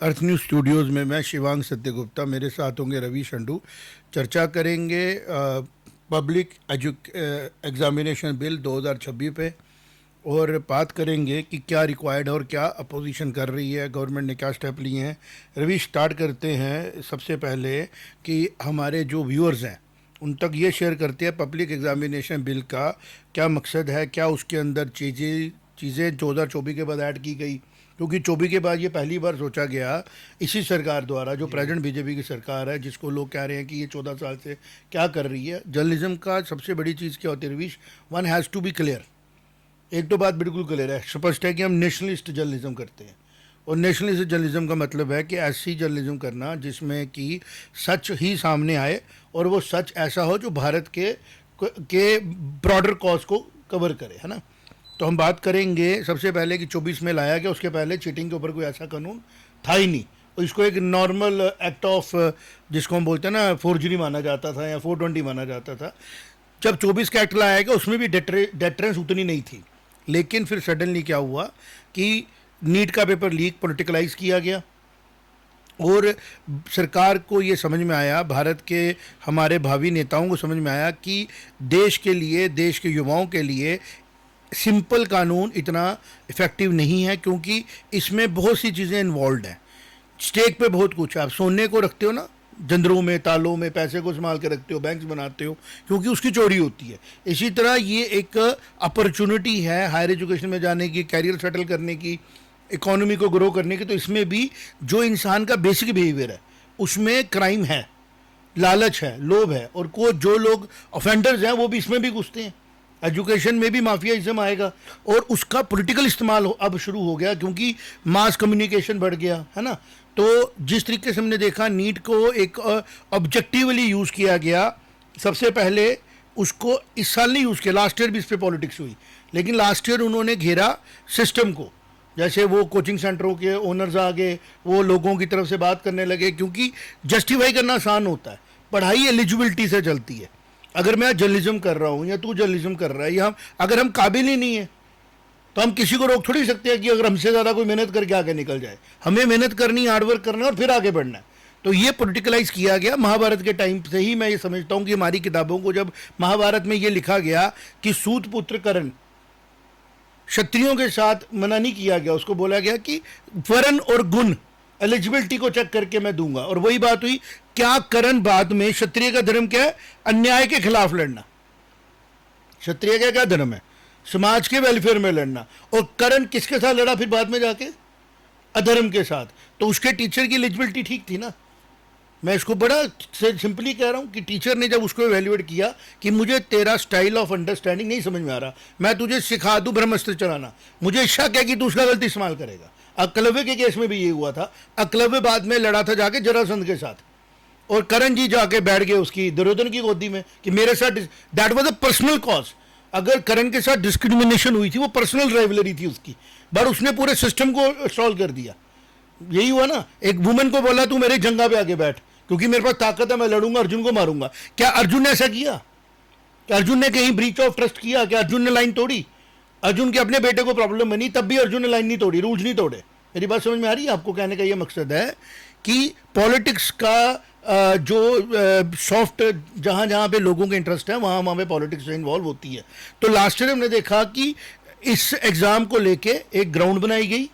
अर्थ news Studios में मैं शिवांग सत्यगुप्ता, मेरे साथ होंगे रवि शंडू। चर्चा करेंगे पब्लिक एग्जामिनेशन बिल 2026 पे, और बात करेंगे कि क्या रिक्वायर्ड है और क्या अपोजिशन कर रही है, गवर्नमेंट ने क्या स्टेप लिए हैं। रवि, स्टार्ट करते हैं सबसे पहले कि हमारे जो व्यूअर्स हैं उन तक ये शेयर करते हैं पब्लिक एग्जामिनेशन बिल का क्या मकसद है, क्या उसके अंदर चीज़ें 2024 के बाद ऐड की गई, क्योंकि 24 के बाद ये पहली बार सोचा गया इसी सरकार द्वारा, जो प्रेजेंट बीजेपी की सरकार है, जिसको लोग कह रहे हैं कि ये 14 साल से क्या कर रही है। जर्नलिज्म का सबसे बड़ी चीज़ क्या होती है Ravish? One has to be clear. एक तो बात बिल्कुल क्लियर है, स्पष्ट है कि हम नेशनलिस्ट जर्नलिज्म करते हैं, और नेशनलिस्ट जर्नलिज्म का मतलब है कि ऐसी जर्नलिज्म करना जिसमें कि सच ही सामने आए, और वो सच ऐसा हो जो भारत के ब्रॉडर कॉज को कवर करे, है ना। तो हम बात करेंगे सबसे पहले कि 24 में लाया गया, उसके पहले चीटिंग के ऊपर कोई ऐसा कानून था ही नहीं, और इसको एक नॉर्मल एक्ट ऑफ, जिसको हम बोलते हैं ना, फोर्जरी माना जाता था या 420 माना जाता था। जब 24 का एक्ट लाया गया उसमें भी डेटरेंस उतनी नहीं थी, लेकिन फिर सडनली क्या हुआ कि नीट का पेपर लीक पॉलिटिकलाइज किया गया, और सरकार को ये समझ में आया, भारत के हमारे भावी नेताओं को समझ में आया कि देश के लिए, देश के युवाओं के लिए सिंपल कानून इतना इफ़ेक्टिव नहीं है, क्योंकि इसमें बहुत सी चीज़ें इन्वॉल्व हैं। स्टेक पे बहुत कुछ है। आप सोने को रखते हो ना जंदरों में, तालों में, पैसे को संभाल के रखते हो, बैंक्स बनाते हो, क्योंकि उसकी चोरी होती है। इसी तरह ये एक अपॉर्चुनिटी है हायर एजुकेशन में जाने की, कैरियर सेटल करने की, इकोनॉमी को ग्रो करने की। तो इसमें भी जो इंसान का बेसिक बिहेवियर है उसमें क्राइम है, लालच है, लोभ है, और को जो लोग ऑफेंडर्स हैं वो भी इसमें भी घुसते हैं। एजुकेशन में भी माफियाइज्म आएगा, और उसका पॉलिटिकल इस्तेमाल अब शुरू हो गया, क्योंकि मास कम्युनिकेशन बढ़ गया, है ना। तो जिस तरीके से हमने देखा नीट को एक ऑब्जेक्टिवली यूज़ किया गया, सबसे पहले उसको इस साल नहीं यूज़ किया, लास्ट ईयर भी इस पर पॉलिटिक्स हुई, लेकिन लास्ट ईयर उन्होंने घेरा सिस्टम को। जैसे वो कोचिंग सेंटरों के ओनर्स आ गए, वो लोगों की तरफ से बात करने लगे, क्योंकि जस्टिफाई करना आसान होता है, पढ़ाई एलिजिबिलिटी से चलती है। अगर मैं जर्नलिज्म कर रहा हूँ या तू जर्नलिज्म कर रहा है, या अगर हम काबिल ही नहीं है तो हम किसी को रोक थोड़ी सकते हैं कि अगर हमसे ज़्यादा कोई मेहनत करके आगे निकल जाए। हमें मेहनत करनी, हार्डवर्क करना है और फिर आगे बढ़ना है। तो ये पोलिटिकलाइज किया गया महाभारत के टाइम से ही। मैं ये समझता हूँ कि हमारी किताबों को जब महाभारत में ये लिखा गया कि सूत पुत्र कर्ण, क्षत्रियों के साथ मना नहीं किया गया, उसको बोला गया कि वर्ण और गुण एलिजिबिलिटी को चेक करके मैं दूंगा। और वही बात हुई, क्या करण बाद में, क्षत्रिय का धर्म क्या है? अन्याय के खिलाफ लड़ना। क्षत्रिय का क्या धर्म है? समाज के वेलफेयर में लड़ना। और करण किसके साथ लड़ा फिर बाद में जाके? अधर्म के साथ। तो उसके टीचर की एलिजिबिलिटी ठीक थी ना। मैं इसको बड़ा सिंपली कह रहा हूं कि टीचर ने जब उसको एवेल्युएट किया कि मुझे तेरा स्टाइल ऑफ अंडरस्टैंडिंग नहीं समझ में आ रहा, मैं तुझे सिखा दूं ब्रह्मास्त्र चलाना, मुझे शक है कि तू उसका गलत इस्तेमाल करेगा। अकलव्य के केस में भी ये हुआ था। अकलव्य बाद में लड़ा था जाके जरासंध के साथ, और करण जी जाके बैठ गए उसकी दुर्योधन की गोदी में कि मेरे साथ, that was a personal cause. अगर करण के साथ डिस्क्रिमिनेशन हुई थी, वो पर्सनल राइवलरी थी उसकी, बट उसने पूरे सिस्टम को सॉल्व कर दिया। यही हुआ ना, एक वुमेन को बोला तू मेरे जंगा पे आगे बैठ, क्योंकि मेरे पास ताकत है, मैं लड़ूंगा, अर्जुन को मारूंगा। क्या अर्जुन ने ऐसा किया? क्या अर्जुन ने कहीं ब्रीच ऑफ ट्रस्ट किया? क्या अर्जुन ने लाइन तोड़ी? अर्जुन के अपने बेटे को प्रॉब्लम बनी, तब भी अर्जुन ने लाइन नहीं तोड़ी, रूल्स नहीं तोड़े। मेरी बात समझ में आ रही है आपको? कहने का ये मकसद है कि पॉलिटिक्स का जो सॉफ्ट, जहाँ जहाँ पे लोगों के इंटरेस्ट है वहाँ वहाँ पे पॉलिटिक्स इन्वॉल्व होती है। तो लास्ट ईयर हमने देखा कि इस एग्ज़ाम को लेके एक ग्राउंड बनाई गई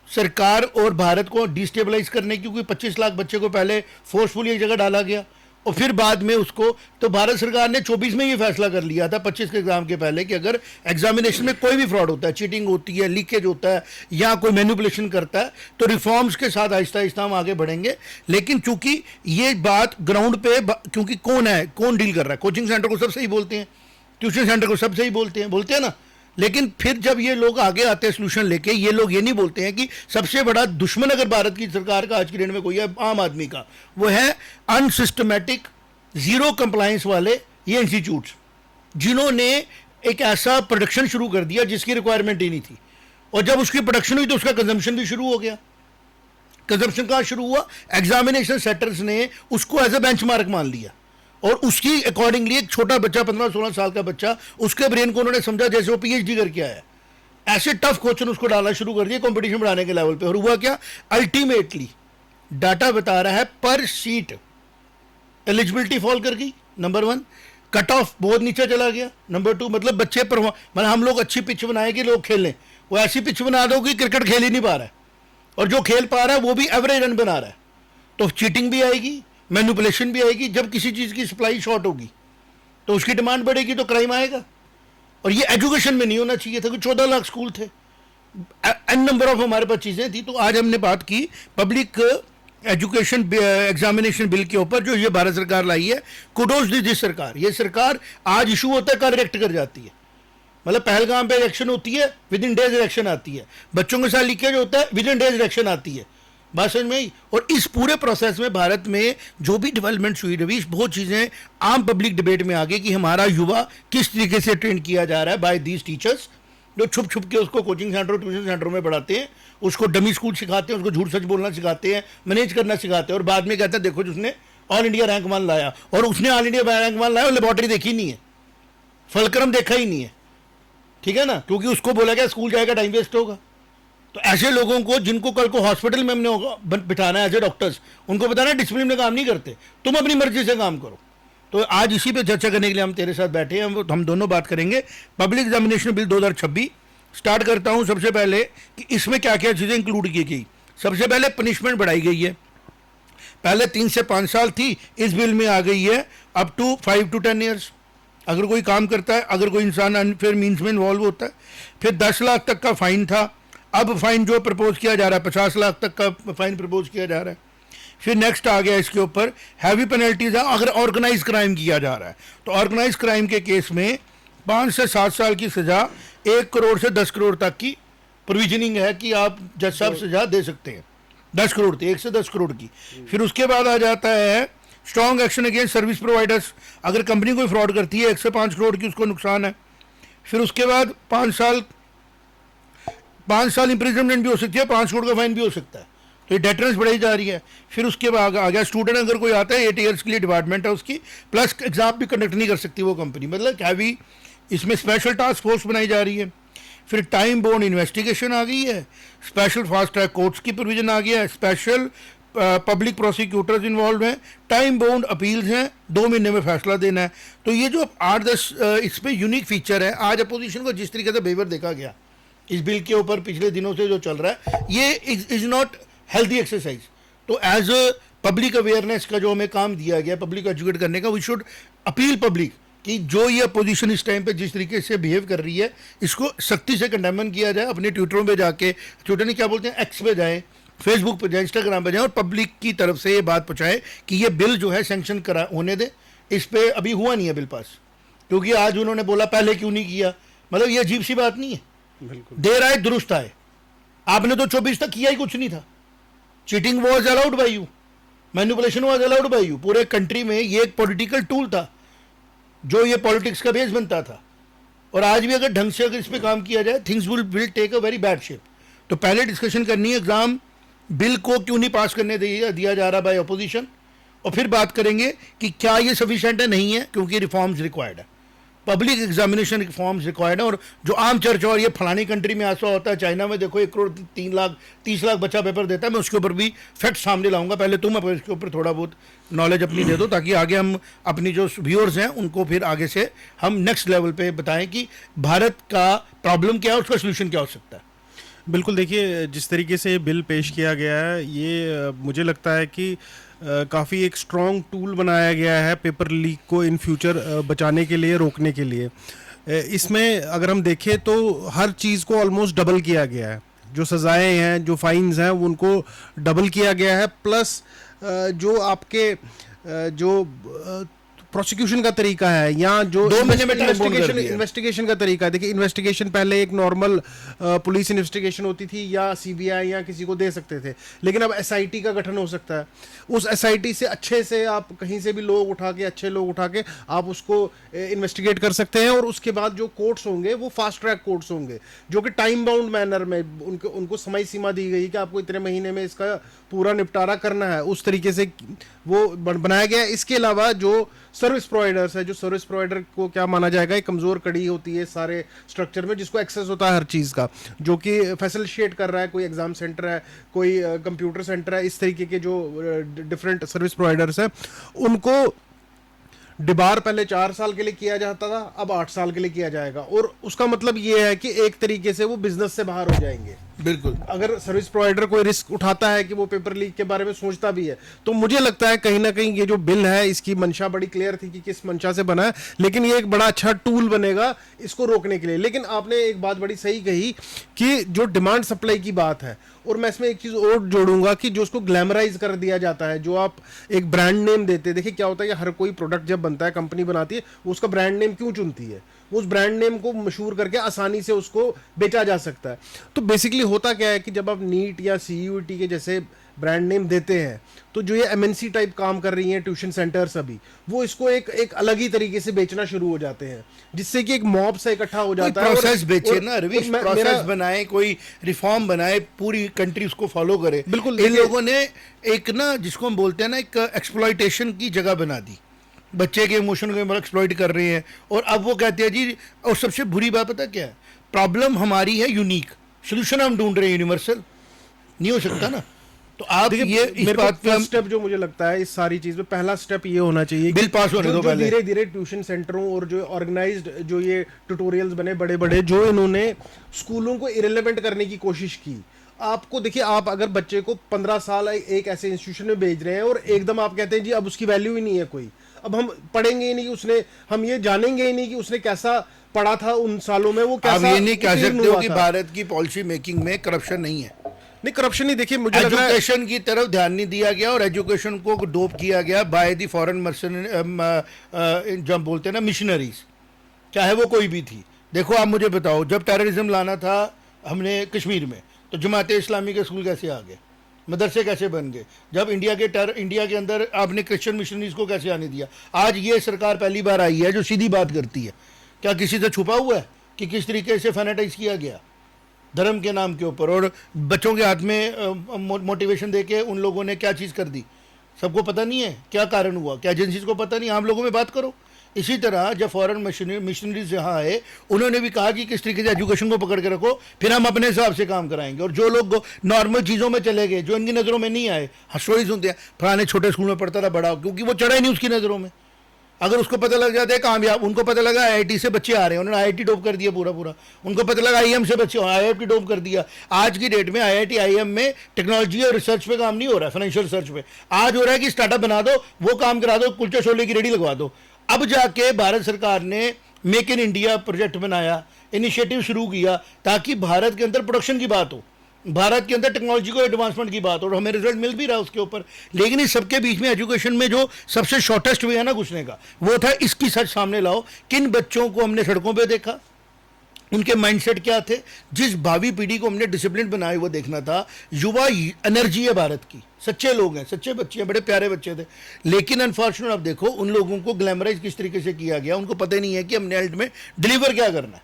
सरकार और भारत को डिस्टेबलाइज करने की, क्योंकि 25 लाख बच्चे को पहले फोर्सफुली एक जगह डाला गया, और फिर बाद में उसको, तो भारत सरकार ने 24 में ये फैसला कर लिया था 25 के एग्जाम के पहले कि अगर एग्जामिनेशन में कोई भी फ्रॉड होता है, चीटिंग होती है, लीकेज होता है, या कोई मैनिपुलेशन करता है, तो रिफॉर्म्स के साथ आहिस्ता आहिस्ता हम आगे बढ़ेंगे। लेकिन चूंकि ये बात ग्राउंड पे, क्योंकि कौन है, कौन डील कर रहा है? कोचिंग सेंटर को सब सही बोलते हैं, ट्यूशन सेंटर को सब सही बोलते हैं ना। लेकिन फिर जब ये लोग आगे आते हैं सोल्यूशन लेके, ये लोग ये नहीं बोलते हैं कि सबसे बड़ा दुश्मन अगर भारत की सरकार का आज की डेट में कोई है, आम आदमी का, वो है अनसिस्टमैटिक, जीरो कंप्लायंस वाले ये इंस्टीट्यूट्स, जिन्होंने एक ऐसा प्रोडक्शन शुरू कर दिया जिसकी रिक्वायरमेंट ही नहीं थी। और जब उसकी प्रोडक्शन हुई तो उसका कंजम्पशन भी शुरू हो गया। कंजम्पशन कहाँ शुरू हुआ? एग्जामिनेशन सेटर्स ने उसको एज ए बेंचमार्क मान लिया, और उसकी अकॉर्डिंगली एक छोटा बच्चा, 15-16 साल का बच्चा, उसके ब्रेन को उन्होंने समझा जैसे वो पीएचडी करके आया। ऐसे टफ क्वेश्चन उसको डालना शुरू कर दिया कंपटीशन बढ़ाने के लेवल पे। और हुआ क्या, अल्टीमेटली डाटा बता रहा है पर सीट एलिजिबिलिटी फॉल कर गई, नंबर 1। कट ऑफ बहुत नीचे चला गया, नंबर 2। मतलब बच्चे पर, मतलब हम लोग अच्छी पिच बनाए कि लोग खेलें, वो ऐसी पिच बना दो कि क्रिकेट खेल ही नहीं पा रहा है, और जो खेल पा रहा है वो भी एवरेज रन बना रहा है। तो चीटिंग भी आएगी, मैनिपुलेशन भी आएगी। जब किसी चीज़ की सप्लाई शॉर्ट होगी तो उसकी डिमांड बढ़ेगी तो क्राइम आएगा। और ये एजुकेशन में नहीं होना चाहिए था कि 14 लाख स्कूल थे, एन नंबर ऑफ हमारे पास चीज़ें थी। तो आज हमने बात की पब्लिक एजुकेशन एग्जामिनेशन बिल के ऊपर, जो ये भारत सरकार लाई है। कुडोज दी दिस सरकार। ये सरकार आज इशू होता है, कल रिएक्ट कर जाती है। मतलब पहलगाम पे इलेक्शन होती है, विद इन डेज इलेक्शन आती है। बच्चों के साथ लीकेज होता है, विद इन डेज इलेक्शन आती है। बात समझ में आई। और इस पूरे प्रोसेस में भारत में जो भी डेवलपमेंट हुई रवीश, बहुत चीज़ें आम पब्लिक डिबेट में आ गई कि हमारा युवा किस तरीके से ट्रेन किया जा रहा है बाय दीज टीचर्स, जो छुप छुप के उसको कोचिंग सेंटर और ट्यूशन सेंटरों में पढ़ाते हैं, उसको डमी स्कूल सिखाते हैं, उसको झूठ सच बोलना सिखाते हैं, मैनेज करना सिखाते हैं, और बाद में कहते हैं देखो जिसने ऑल इंडिया रैंक वन लाया, और उसने ऑल इंडिया रैंक वन लाया और लेबॉर्टरी देखी नहीं है, फलक्रम देखा ही नहीं है, ठीक है ना, क्योंकि उसको बोला गया स्कूल जाएगा टाइम वेस्ट होगा। तो ऐसे लोगों को, जिनको कल को हॉस्पिटल में हमने बिठाना है एज ए डॉक्टर्स, उनको बताना डिसिप्लिन में काम नहीं करते, तुम अपनी मर्जी से काम करो। तो आज इसी पे चर्चा करने के लिए हम तेरे साथ बैठे हैं। हम दोनों बात करेंगे पब्लिक एग्जामिनेशन बिल 2026। स्टार्ट करता हूं सबसे पहले कि इसमें क्या क्या चीज़ें इंक्लूड की गई। सबसे पहले पनिशमेंट बढ़ाई गई है। पहले 3 से 5 साल थी, इस बिल में आ गई है अप टू 5 to 10 ईयर्स। अगर कोई काम करता है, अगर कोई इंसान अनफेयर मीन्स में इन्वॉल्व होता है। फिर 10 लाख तक का फाइन था, अब फाइन जो प्रपोज किया जा रहा है 50 लाख तक का फाइन प्रपोज किया जा रहा है। फिर नेक्स्ट आ गया इसके ऊपर हैवी पेनल्टीज है अगर ऑर्गेनाइज क्राइम किया जा रहा है। तो ऑर्गेनाइज क्राइम के केस में 5 से 7 साल की सजा, 1 करोड़ से 10 करोड़ तक की प्रोविजनिंग है कि आप जज साहब सजा दे सकते हैं। 10 करोड़ थी, 1 से 10 करोड़ की। फिर उसके बाद आ जाता है strong action against service providers. अगर कंपनी कोई फ्रॉड करती है 1 से 5 करोड़ की उसको नुकसान है। फिर उसके बाद 5 साल इंप्रिजनमेंट भी हो सकती है, 5 करोड़ का फाइन भी हो सकता है। तो ये डेटरेंस बढ़ाई जा रही है। फिर उसके बाद आ गया स्टूडेंट अगर कोई आता है 8 ईयर्स के लिए डिपार्टमेंट है उसकी, प्लस एग्जाम भी कंडक्ट नहीं कर सकती वो कंपनी। मतलब हैवी इसमें स्पेशल टास्क फोर्स बनाई जा रही है। फिर टाइम बाउंड इन्वेस्टिगेशन आ गई है, स्पेशल फास्ट ट्रैक कोर्ट्स की प्रोविजन आ गया है, स्पेशल पब्लिक प्रोसिक्यूटर्स इन्वॉल्व हैं, टाइम बाउंड अपील्स हैं, 2 महीने में फैसला देना है। तो ये जो 8-10 इस पर यूनिक फीचर है। आज अपोजिशन को जिस तरीके से बेवर देखा गया इस बिल के ऊपर पिछले दिनों से जो चल रहा है, ये इज नॉट हेल्दी एक्सरसाइज। तो एज अ पब्लिक अवेयरनेस का जो हमें काम दिया गया पब्लिक एजुकेट करने का, वी शुड अपील पब्लिक कि जो ये अपोजिशन इस टाइम पे जिस तरीके से बिहेव कर रही है इसको सख्ती से कंडेमन किया जाए। अपने ट्विटरों पे जाके, ट्विटर ने क्या बोलते हैं, एक्स पे जाए, फेसबुक पे जाए, इंस्टाग्राम पे जाए, और पब्लिक की तरफ से ये बात पहुँचाए कि ये बिल जो है सैंक्शन करा होने दे। इस पर अभी हुआ नहीं है बिल पास, क्योंकि आज उन्होंने बोला पहले क्यों नहीं किया। मतलब ये अजीब सी बात नहीं है। देर आए दुरुस्त आए। आपने तो 24 तक किया ही कुछ नहीं था। Cheating was allowed by you, manipulation was allowed by you. पूरे कंट्री में ये एक पॉलिटिकल टूल था जो ये पॉलिटिक्स का बेस बनता था। और आज भी अगर ढंग से अगर इस पे काम किया जाए, things will take a very bad shape. तो पहले डिस्कशन करनी है एग्जाम बिल को क्यों नहीं पास करने दिया जा रहा बाय अपोजिशन, और फिर बात करेंगे कि क्या ये सफिशिएंट है, नहीं है, क्योंकि रिफॉर्म्स रिक्वायर्ड है, पब्लिक एग्जामिनेशन रिफॉर्म्स रिक्वायर्ड है। और जो आम चर्चा, और ये फलानी कंट्री में ऐसा होता है, चाइना में देखो 1 करोड़ 3 लाख 30 लाख बच्चा पेपर देता है, मैं उसके ऊपर भी फैक्ट सामने लाऊंगा। पहले तुम अपने इसके ऊपर थोड़ा बहुत नॉलेज अपनी दे दो, ताकि आगे हम अपनी जो व्यूअर्स हैं उनको फिर आगे से हम नेक्स्ट लेवल पे बताएं कि भारत का प्रॉब्लम क्या है, उसका सोल्यूशन क्या हो सकता है। बिल्कुल, देखिए जिस तरीके से बिल पेश किया गया है, ये मुझे लगता है कि काफ़ी एक स्ट्रॉन्ग टूल बनाया गया है पेपर लीक को इन फ्यूचर बचाने के लिए, रोकने के लिए। इसमें अगर हम देखें तो हर चीज़ को ऑलमोस्ट डबल किया गया है। जो सज़ाएं हैं, जो फाइन्स हैं, उनको डबल किया गया है। प्लस जो आपके जो प्रोसिक्यूशन का तरीका है, या जो इन्वेस्टिगेशन का तरीका है। देखिए, इन्वेस्टिगेशन पहले एक नॉर्मल पुलिस इन्वेस्टिगेशन होती थी, या सीबीआई या किसी को दे सकते थे, लेकिन अब एसआईटी का गठन हो सकता है। उस एसआईटी से अच्छे से आप कहीं से भी लोग उठा के, अच्छे लोग उठा के आप उसको इन्वेस्टिगेट कर सकते हैं। और उसके बाद जो कोर्ट्स होंगे वो फास्ट ट्रैक कोर्ट्स होंगे, जो कि टाइम बाउंड मैनर में उनको समय सीमा दी गई कि आपको इतने महीने में इसका पूरा निपटारा करना है। उस तरीके से वो बनाया गया है। इसके अलावा जो सर्विस प्रोवाइडर्स है, जो सर्विस प्रोवाइडर को क्या माना जाएगा, एक कमज़ोर कड़ी होती है सारे स्ट्रक्चर में, जिसको एक्सेस होता है हर चीज़ का, जो कि फैसिलिटेट कर रहा है, कोई एग्जाम सेंटर है, कोई कंप्यूटर सेंटर है, इस तरीके के जो डिफरेंट सर्विस प्रोवाइडर्स हैं, उनको डिबार पहले 4 साल के लिए किया जाता था, अब 8 साल के लिए किया जाएगा। और उसका मतलब ये है कि एक तरीके से वो बिजनेस से बाहर हो जाएंगे। बिल्कुल, अगर सर्विस प्रोवाइडर कोई रिस्क उठाता है कि वो पेपर लीक के बारे में सोचता भी है, तो मुझे लगता है कहीं ना कहीं ये जो बिल है, इसकी मंशा बड़ी क्लियर थी कि किस मंशा से बना है, लेकिन ये एक बड़ा अच्छा टूल बनेगा इसको रोकने के लिए। लेकिन आपने एक बात बड़ी सही कही कि जो डिमांड सप्लाई की बात है, और मैं इसमें एक चीज़ और जोड़ूंगा कि जो उसको ग्लैमराइज कर दिया जाता है, जो आप एक ब्रांड नेम देते हैं। देखिए क्या होता है कि हर कोई प्रोडक्ट जब बनता है, कंपनी बनाती है, वो उसका ब्रांड नेम क्यों चुनती है? उस ब्रांड नेम को मशहूर करके आसानी से उसको बेचा जा सकता है। तो बेसिकली होता क्या है कि जब आप नीट या सीयूईटी के जैसे ब्रांड नेम देते हैं, तो जो ये एमएनसी टाइप काम कर रही हैं ट्यूशन सेंटर्स अभी, वो इसको एक अलग ही तरीके से बेचना शुरू हो जाते हैं, जिससे कि एक मॉब से इकट्ठा हो जाता है। प्रोसेस बेचे ना रवीश, प्रोसेस बनाए, कोई रिफॉर्म बनाए, पूरी कंट्री उसको फॉलो करे। बिल्कुल, इन लोगों ने एक ना, जिसको हम बोलते हैं ना, एक एक्सप्लॉइटेशन की जगह बना दी, बच्चे के इमोशन को एक्सप्लॉइट कर रहे हैं। और अब वो कहते हैं जी, और सबसे बुरी बात पता क्या है, प्रॉब्लम हमारी है यूनिक, सोल्यूशन हम ढूंढ रहे हैं यूनिवर्सल, नहीं हो सकता ना। तो आप ये इस बात पे स्टेप जो मुझे लगता है इस सारी चीज में, पहला स्टेप ये होना चाहिए बिल पास होने दो पहले। धीरे धीरे ट्यूशन सेंटरों और जो ऑर्गेनाइज्ड जो ये ट्यूटोरियल्स बने बड़े बड़े, जो इन्होंने स्कूलों को इरेलेवेंट करने की कोशिश की। आपको देखिए, आप अगर बच्चे को 15 साल एक ऐसे इंस्टीट्यूशन में भेज रहे हैं और एकदम आप कहते हैं जी अब उसकी वैल्यू ही नहीं है कोई, अब हम पढ़ेंगे ही नहीं कि उसने, हम ये जानेंगे ही नहीं कि उसने कैसा पढ़ा था उन सालों में, वो कैसा। आप ये नहीं कह सकते हो कि भारत की पॉलिसी मेकिंग में करप्शन नहीं है। नहीं, करप्शन नहीं, देखिए मुझे लग रहा है एजुकेशन की तरफ ध्यान नहीं दिया गया, और एजुकेशन को डोप किया गया बाय दी फॉरेन जब बोलते हैं ना मिशनरीज, चाहे वो कोई भी थी। देखो आप मुझे बताओ, जब टेररिज्म लाना था हमने कश्मीर में, तो जमात इस्लामी के स्कूल कैसे आ गए, मदरसे कैसे बन गए? जब इंडिया के अंदर आपने क्रिश्चियन मिशनरीज को कैसे आने दिया? आज ये सरकार पहली बार आई है जो सीधी बात करती है। क्या किसी से छुपा हुआ है कि किस तरीके से फैनेटाइज किया गया धर्म के नाम के ऊपर, और बच्चों के हाथ में मोटिवेशन देके उन लोगों ने क्या चीज़ कर दी? सबको पता नहीं है क्या कारण हुआ, क्या एजेंसीज को पता नहीं, आम लोगों में बात करो। इसी तरह जब फॉरेन मिशनरीज यहाँ आए, उन्होंने भी कहा कि किस तरीके से एजुकेशन को पकड़ के रखो, फिर हम अपने हिसाब से काम कराएंगे। और जो लोग नॉर्मल चीज़ों में चले गए, जो इनकी नज़रों में नहीं आए, स्टोरी सुनते हैं फलाने छोटे स्कूल में पढ़ता था बड़ा, क्योंकि वो चढ़ा ही नहीं उसकी नज़रों में। अगर उसको पता लग जाता है कामयाब, उनको पता लगा आईआईटी से बच्चे आ रहे हैं, उन्होंने आईआईटी डोप कर दिया पूरा पूरा। उनको पता लगा आईएम से बच्चे, आईआईटी डोप कर दिया। आज की डेट में आईआईटी आईएम में टेक्नोलॉजी और रिसर्च पे काम नहीं हो रहा है, फाइनेंशियल रिसर्च पे आज हो रहा है कि स्टार्टअप बना दो, वो काम करा दो, कुलचे छोले की रेडी लगवा दो। अब जाके भारत सरकार ने मेक इन इंडिया प्रोजेक्ट बनाया, इनिशिएटिव शुरू किया, ताकि भारत के अंदर प्रोडक्शन की बात हो, भारत के अंदर टेक्नोलॉजी को एडवांसमेंट की बात, और हमें रिजल्ट मिल भी रहा है उसके ऊपर। लेकिन इस सबके बीच में एजुकेशन में जो सबसे शॉर्टेस्ट वे है ना घुसने का, वो था इसकी सच सामने लाओ। किन बच्चों को हमने सड़कों पे देखा, उनके माइंडसेट क्या थे, जिस भावी पीढ़ी को हमने डिसिप्लिन बनाए वो देखना था। युवा एनर्जी है भारत की, सच्चे लोग हैं, सच्चे बच्चे हैं, बड़े प्यारे बच्चे थे। लेकिन अनफॉर्चुनेट अब देखो उन लोगों को ग्लैमराइज किस तरीके से किया गया, उनको पता ही नहीं है कि हमने अल्ट में डिलीवर क्या करना है।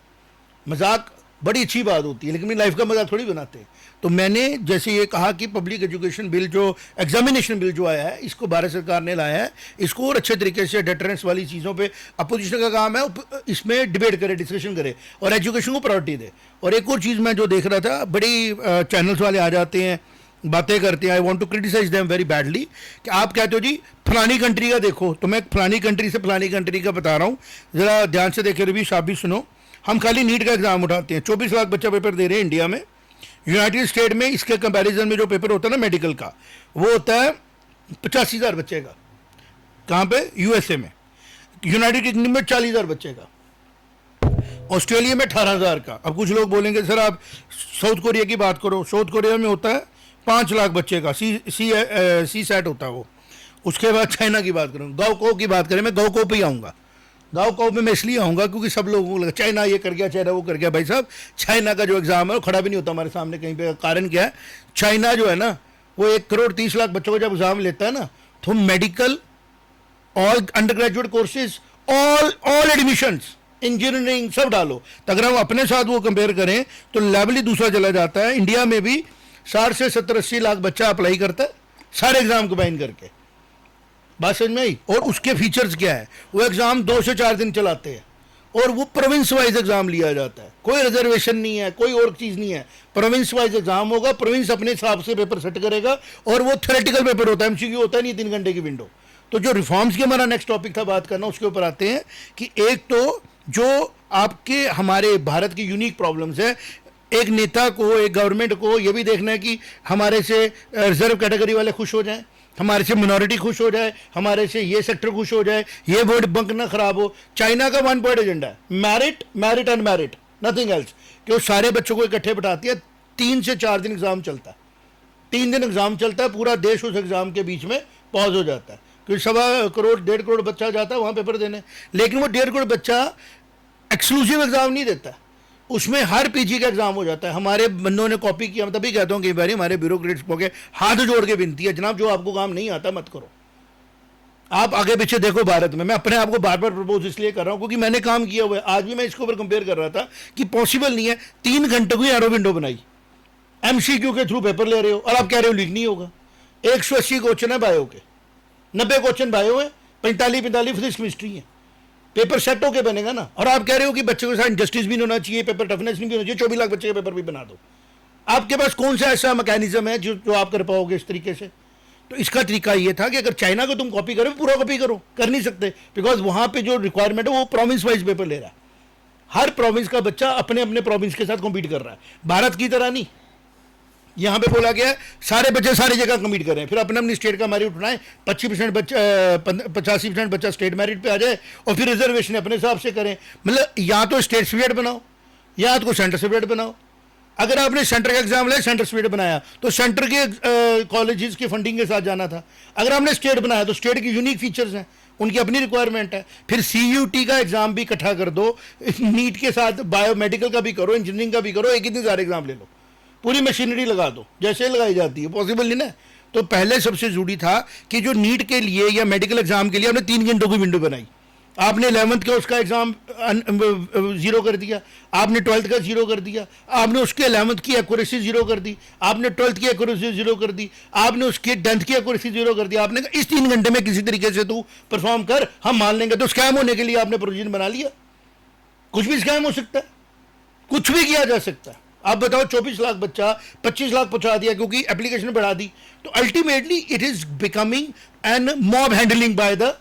मजाक बड़ी अच्छी बात होती है, लेकिन अपनी लाइफ का मजाक थोड़ी बनाते हैं। तो मैंने जैसे ये कहा कि पब्लिक एजुकेशन बिल, जो एग्जामिनेशन बिल जो आया है, इसको भारत सरकार ने लाया है, इसको और अच्छे तरीके से डेटरेंस वाली चीज़ों पे अपोजिशन का काम है, इसमें डिबेट करे, डिस्कशन करे और एजुकेशन को प्रायोरिटी दे। और एक और चीज़ मैं जो देख रहा था, बड़ी चैनल्स वाले आ जाते हैं, बातें करते हैं, I want to criticise them very badly, कि आप कहते हो जी फलानी कंट्री का देखो, तो मैं फलानी कंट्री से फलानी कंट्री का बता रहा हूँ, ज़रा ध्यान से देखे रवि, आप भी सुनो। हम खाली नीट का एग्जाम उठाते हैं, 24 लाख बच्चा पेपर दे रहे हैं इंडिया में। यूनाइटेड स्टेट में इसके कंपैरिजन में जो पेपर होता है ना मेडिकल का, वो होता है 85,000 बच्चे का। कहाँ पे? यूएसए में। यूनाइटेड किंगडम में 40,000 बच्चे का, ऑस्ट्रेलिया में 18,000 का। अब कुछ लोग बोलेंगे सर आप साउथ कोरिया की बात करो, साउथ कोरिया में होता है 5 लाख बच्चे का, सी सेट होता है वो। उसके बाद चाइना की बात करूँ, गाँव की बात करें, मैं गाँव पे ही आऊँगा। गाँव में मैं इसलिए आऊँगा क्योंकि सब लोगों को लगा चाइना ये कर गया, चाइना वो कर गया। भाई साहब, चाइना का जो एग्ज़ाम है वो खड़ा भी नहीं होता हमारे सामने कहीं पे। कारण क्या है? चाइना जो है ना, वो 1,30,00,000 बच्चों को जब एग्ज़ाम लेता है ना, तो medical, all under graduate courses, all admissions, engineering सब डालो। तो अगर हम अपने साथ वो कंपेयर करें तो लेवल ही दूसरा चला जाता है। इंडिया में भी 60 से 70-80 लाख बच्चा अप्लाई करता है सारे एग्ज़ाम कंबाइन करके। बात समझ में आई? और उसके फीचर्स क्या है? वो एग्ज़ाम 2 से 4 दिन चलाते हैं और वो प्रोविंस वाइज एग्ज़ाम लिया जाता है, कोई रिजर्वेशन नहीं है, कोई और चीज़ नहीं है, प्रोविंस वाइज एग्ज़ाम होगा, प्रोविंस अपने हिसाब से पेपर सेट करेगा और वो थ्योरेटिकल पेपर होता है, एमसीक्यू होता है नहीं, 3 घंटे की विंडो। तो जो रिफॉर्म्स की हमारा नेक्स्ट टॉपिक था बात करना, उसके ऊपर आते हैं कि एक तो जो आपके हमारे भारत की यूनिक प्रॉब्लम्स है, एक नेता को, एक गवर्नमेंट को ये भी देखना है कि हमारे से रिजर्व कैटेगरी वाले खुश हो जाएं, हमारे से मिनॉरिटी खुश हो जाए, हमारे से ये सेक्टर खुश हो जाए, ये वोट बैंक ना खराब हो। चाइना का 1 पॉइंट एजेंडा है, merit merit and merit, nothing else, कि वो सारे बच्चों को इकट्ठे बिठाती है, 3 से 4 दिन एग्जाम चलता है, 3 दिन एग्जाम चलता है, पूरा देश उस एग्जाम के बीच में पॉज हो जाता है, क्योंकि 1.25 करोड़ 1.5 करोड़ बच्चा जाता है वहाँ पेपर देने। लेकिन वो 1.5 करोड़ बच्चा एक्सक्लूसिव एग्जाम नहीं देता, उसमें हर पीजी का एग्जाम हो जाता है। हमारे बंदों ने कॉपी किया, मैं तभी कहता हूँ कई बार हमारे ब्यूरोक्रेट्स को के हाथ जोड़ के विनती है, जनाब जो आपको काम नहीं आता मत करो, आप आगे पीछे देखो भारत में। मैं अपने आप को बार बार प्रपोज इसलिए कर रहा हूँ क्योंकि मैंने काम किया हुआ है। आज भी मैं इसके ऊपर कंपेयर कर रहा था कि पॉसिबल नहीं है, 3 घंटे की एरो विंडो बनाई, एमसीक्यू के थ्रू पेपर ले रहे हो और आप कह रहे हो लीक नहीं होगा। 180 क्वेश्चन है बायो के, 90 क्वेश्चन बायो है, 45 फिजिक्स केमिस्ट्री है, पेपर सेट होके बनेगा ना। और आप कह रहे हो कि बच्चों के साथ इंजस्टिस भी नहीं होना चाहिए, पेपर टफनेस नहीं होना चाहिए, 24 लाख बच्चे का पेपर भी बना दो। आपके पास कौन सा ऐसा मैकेनिज्म है जो आप कर पाओगे इस तरीके से? तो इसका तरीका ये था कि अगर चाइना को तुम कॉपी करो, पूरा कॉपी करो, कर नहीं सकते, बिकॉज वहां पे जो रिक्वायरमेंट है वो प्रोविंस वाइज पेपर ले रहा है, हर प्रोविंस का बच्चा अपने अपने प्रोविंस के साथ कॉम्पीट कर रहा है, भारत की तरह नहीं। यहाँ पे बोला गया है सारे बच्चे सारी जगह कम्पीट करें, फिर अपने अपनी स्टेट का मेरिट उठाएं, 25% बच्चा 85% बच्चा स्टेट मेरिट पे आ जाए और फिर रिजर्वेशन अपने हिसाब से करें। मतलब या तो स्टेट सर्टिफिकेट बनाओ या तो सेंटर सर्टिफिकेट बनाओ। अगर आपने सेंटर का एग्जाम लिया, सेंटर सर्टिफिकेट बनाया, तो सेंटर के कॉलेजेस की फंडिंग के साथ जाना था। अगर आपने स्टेट बनाया तो स्टेट की यूनिक फीचर्स हैं, उनकी अपनी रिक्वायरमेंट है। फिर CUT का एग्जाम भी इकट्ठा कर दो, नीट के साथ बायोमेडिकल का भी करो, इंजीनियरिंग का भी करो, एक ही सारे एग्जाम ले लो, पूरी मशीनरी लगा दो जैसे लगाई जाती है, पॉसिबल नहीं ना। तो पहले सबसे जरूरी था कि जो नीट के लिए या मेडिकल एग्जाम के लिए आपने 3 घंटों की विंडो बनाई, आपने 11th का उसका एग्जाम 0 कर दिया, आपने 12th का 0 कर दिया, आपने उसके 11th की एक्यूरेसी 0 कर दी, आपने 12th की एक्यूरेसी 0 कर दी, आपने उसके 10th की एक्यूरेसी 0 कर दिया। आपने कहा इस 3 घंटे में किसी तरीके से तू परफॉर्म कर, हम मान लेंगे। तो स्कैम होने के लिए आपने प्रोविजन बना लिया। कुछ भी स्कैम हो सकता है, कुछ भी किया जा सकता है। आप बताओ 24 लाख बच्चा 25 लाख पहुंचा दिया क्योंकि एप्लीकेशन बढ़ा दी। तो ultimately it is becoming an mob handling by the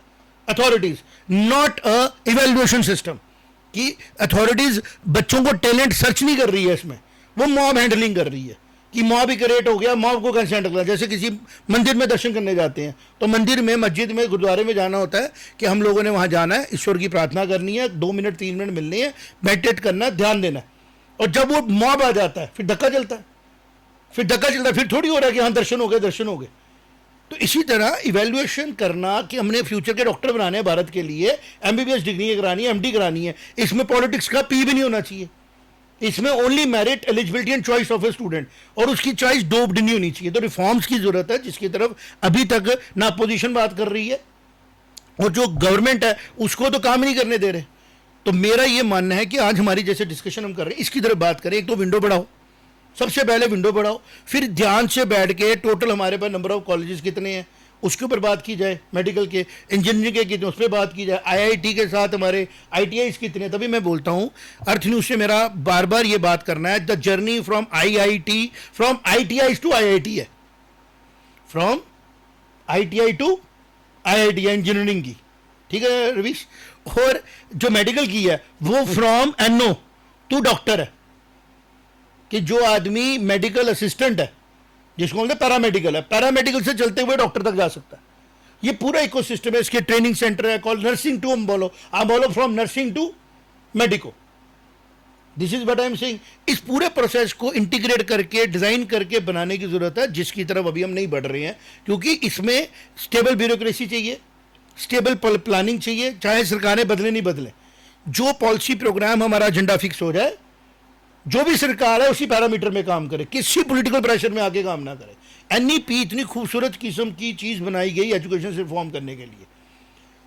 authorities, not a evaluation system. कि अथॉरिटीज बच्चों को टैलेंट सर्च नहीं कर रही है, इसमें वो मॉब हैंडलिंग कर रही है कि मॉब ही क्रिएट हो गया, मॉब को कंसेंट करना। जैसे किसी मंदिर में दर्शन करने जाते हैं तो मंदिर में, मस्जिद में, गुरुद्वारे में जाना होता है कि हम लोगों ने वहाँ जाना है, ईश्वर की प्रार्थना करनी है, 2 मिनट 3 मिनट मिलनी है, मेडिटेट करना है, ध्यान देना है। और जब वो मॉब आ जाता है फिर धक्का चलता है, फिर थोड़ी हो रहा है कि हाँ दर्शन हो गए। तो इसी तरह इवेल्युएशन करना कि हमने फ्यूचर के डॉक्टर बनाने हैं भारत के लिए, MBBS डिग्री करानी है, MD करानी है, इसमें पॉलिटिक्स का पी भी नहीं होना चाहिए। इसमें only merit, eligibility and choice of a student, और उसकी चॉइस डोप्ड नहीं होनी चाहिए। तो रिफॉर्म्स की जरूरत है, जिसकी तरफ अभी तक ना अपोजिशन बात कर रही है और जो गवर्नमेंट है उसको तो काम नहीं करने दे रहे। तो मेरा ये मानना है कि आज हमारी जैसे डिस्कशन हम कर रहे हैं इसकी तरफ बात करें। एक तो विंडो बढ़ाओ, सबसे पहले विंडो बढ़ाओ, फिर ध्यान से बैठ के टोटल हमारे पास नंबर ऑफ कॉलेजेस कितने हैं उसके ऊपर बात की जाए, मेडिकल के, इंजीनियरिंग के कितने उस पर बात की जाए, IIT के साथ हमारे ITIs कितने। तभी मैं बोलता हूँ अर्थ न्यूज़ से मेरा बार बार ये बात करना है, the journey from ITIs to IIT है, from ITI to IIT engineering की, ठीक है रवीश। और जो मेडिकल की है वो फ्रॉम NO टू डॉक्टर है, कि जो आदमी मेडिकल असिस्टेंट है, जिसको बोलते हैं पैरामेडिकल है, पैरामेडिकल से चलते हुए डॉक्टर तक जा सकता है। ये पूरा इकोसिस्टम है, इसके ट्रेनिंग सेंटर है, कॉल नर्सिंग टू, आप बोलो from nursing to medico. This is what I am saying. इस पूरे प्रोसेस को इंटीग्रेट करके, डिजाइन करके बनाने की जरूरत है, जिसकी तरफ अभी हम नहीं बढ़ रहे हैं, क्योंकि इसमें स्टेबल ब्यूरोक्रेसी चाहिए, स्टेबल प्लानिंग चाहिए, चाहे सरकारें बदले नहीं बदले। जो पॉलिसी प्रोग्राम हमारा एजेंडा फिक्स हो जाए, जो भी सरकार है उसी पैरामीटर में काम करे, किसी पॉलिटिकल प्रेशर में आके काम ना करे। NEP इतनी खूबसूरत किस्म की चीज बनाई गई एजुकेशन रिफॉर्म करने के लिए,